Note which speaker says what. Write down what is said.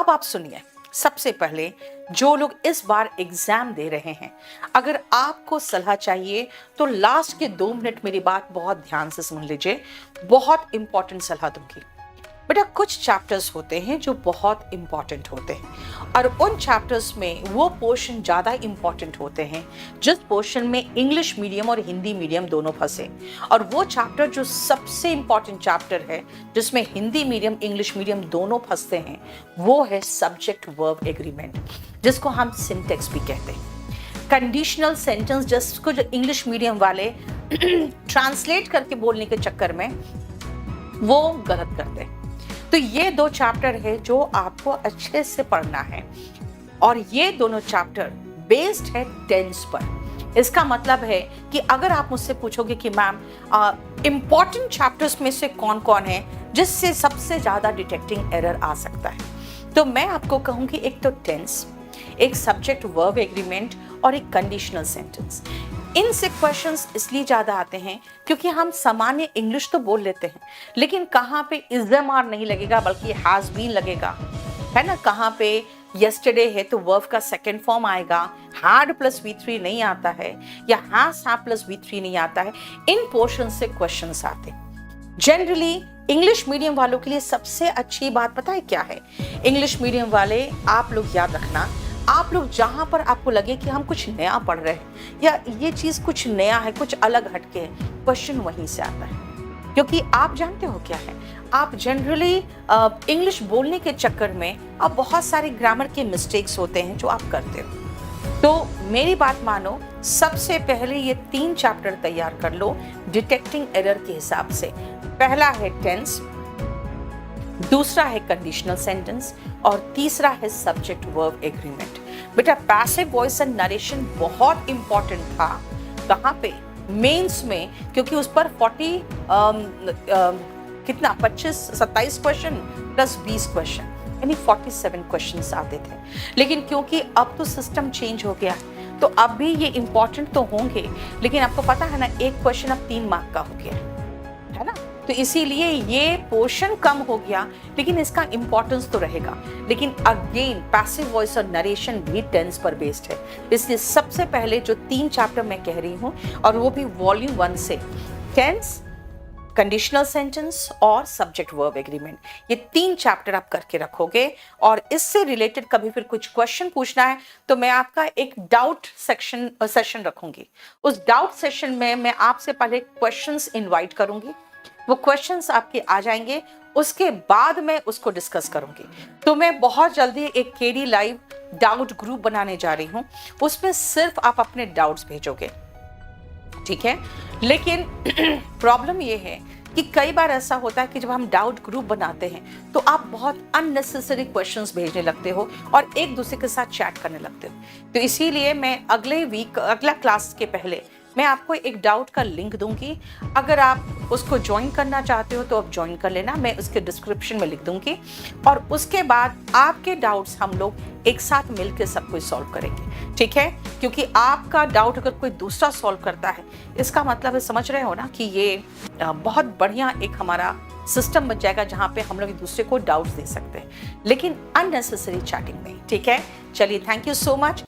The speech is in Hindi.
Speaker 1: अब आप सुनिए, सबसे पहले जो लोग इस बार एग्जाम दे रहे हैं, अगर आपको सलाह चाहिए तो लास्ट के 2 मिनट मेरी बात बहुत ध्यान से सुन लीजिए। बहुत इंपॉर्टेंट सलाह दूंगी। बेटा, कुछ चैप्टर्स होते हैं जो बहुत इंपॉर्टेंट होते हैं और उन चैप्टर्स में वो पोर्शन ज़्यादा इंपॉर्टेंट होते हैं जिस पोर्शन में इंग्लिश मीडियम और हिंदी मीडियम दोनों फंसे। और वो चैप्टर जो सबसे इंपॉर्टेंट चैप्टर है जिसमें हिंदी मीडियम इंग्लिश मीडियम दोनों फंसते हैं, वो है सब्जेक्ट वर्ब एग्रीमेंट, जिसको हम सिंटेक्स भी कहते हैं। कंडीशनल सेंटेंस जिसको जो इंग्लिश मीडियम वाले ट्रांसलेट करके बोलने के चक्कर में वो गलत करते हैं। तो ये 2 चैप्टर है जो आपको अच्छे से पढ़ना है और ये दोनों चैप्टर बेस्ड है टेंस पर। इसका मतलब है कि अगर आप मुझसे पूछोगे कि मैम इंपॉर्टेंट चैप्टर्स में से कौन कौन है जिससे सबसे ज्यादा डिटेक्टिंग एरर आ सकता है, तो मैं आपको कहूंगी एक तो टेंस, एक सब्जेक्ट वर्ब एग्रीमेंट और एक कंडीशनल सेंटेंस। इनसे क्वेश्चंस इसलिए ज़्यादा आते हैं क्योंकि हम सामान्य इंग्लिश तो बोल लेते हैं, लेकिन कहाँ पे इज देयर आर नहीं लगेगा बल्कि हैज बीन लगेगा, है ना। कहाँ पे यस्टरडे है तो वर्ब का सेकंड फॉर्म आएगा, हैड प्लस V3 नहीं आता है या हैज प्लस V3 नहीं आता है। इन पोर्शन से क्वेश्चंस आते हैं। जनरली इंग्लिश मीडियम वालों के लिए सबसे अच्छी बात पता है क्या है? इंग्लिश मीडियम वाले आप लोग याद रखना, आप लोग जहां पर आपको लगे कि हम कुछ नया पढ़ रहे हैं या ये चीज कुछ नया है, कुछ अलग हटके है, क्वेश्चन वहीं से आता है। क्योंकि आप जानते हो क्या है, आप जनरली इंग्लिश बोलने के चक्कर में अब बहुत सारे ग्रामर के मिस्टेक्स होते हैं जो आप करते हो। तो मेरी बात मानो, सबसे पहले ये 3 चैप्टर तैयार कर लो डिटेक्टिंग एरर के हिसाब से। पहला है टेंस, दूसरा है कंडीशनल सेंटेंस और तीसरा है सब्जेक्ट वर्ब एग्रीमेंट। बेटा, पैसिव वॉइस एंड नरेशन बहुत इंपॉर्टेंट था। कहाँ पे? मेंस में, क्योंकि उस पर 27 क्वेश्चन प्लस 20 क्वेश्चन यानी 47 क्वेश्चंस आते थे। लेकिन क्योंकि अब तो सिस्टम चेंज हो गया तो अब भी ये इंपॉर्टेंट तो होंगे, लेकिन आपको पता है ना, एक क्वेश्चन अब 3 मार्क का हो गया है ना। तो इसीलिए ये पोर्शन कम हो गया, लेकिन इसका इंपॉर्टेंस तो रहेगा। लेकिन अगेन पैसिव वॉइस और नरेशन भी टेंस पर बेस्ड है। इसलिए सबसे पहले जो 3 चैप्टर मैं कह रही हूँ, और वो भी वॉल्यूम 1 से, टेंस, कंडीशनल सेंटेंस और सब्जेक्ट वर्ब एग्रीमेंट, ये 3 चैप्टर आप करके रखोगे। और इससे रिलेटेड कभी फिर कुछ क्वेश्चन पूछना है तो मैं आपका एक डाउट सेशन रखूंगी। उस डाउट सेशन में मैं आपसे पहले क्वेश्चंस इनवाइट करूंगी, वो क्वेश्चंस आपके आ जाएंगे, उसके बाद मैं उसको डिस्कस करूंगी। तो मैं बहुत जल्दी एक केडी लाइव डाउट ग्रुप बनाने जा रही हूं, उसमें सिर्फ आप अपने डाउट्स भेजोगे, ठीक है। लेकिन प्रॉब्लम ये है कि कई बार ऐसा होता है कि जब हम डाउट ग्रुप बनाते हैं तो आप बहुत अननेसेसरी क्वेश्चंस भेजने लगते हो और एक दूसरे के साथ चैट करने लगते हो। तो इसीलिए मैं अगला क्लास के पहले मैं आपको एक डाउट का लिंक दूंगी। अगर आप उसको ज्वाइन करना चाहते हो तो आप ज्वाइन कर लेना, मैं उसके डिस्क्रिप्शन में लिख दूंगी। और उसके बाद आपके डाउट्स हम लोग एक साथ मिलकर सब कुछ सॉल्व करेंगे, ठीक है। क्योंकि आपका डाउट अगर कोई दूसरा सॉल्व करता है, इसका मतलब है, समझ रहे हो ना, कि ये बहुत बढ़िया एक हमारा सिस्टम बन जाएगा जहाँ पे हम लोग एक दूसरे को डाउट्स दे सकते हैं, लेकिन अननेसेसरी चैटिंग नहीं, ठीक है। चलिए, थैंक यू सो मच।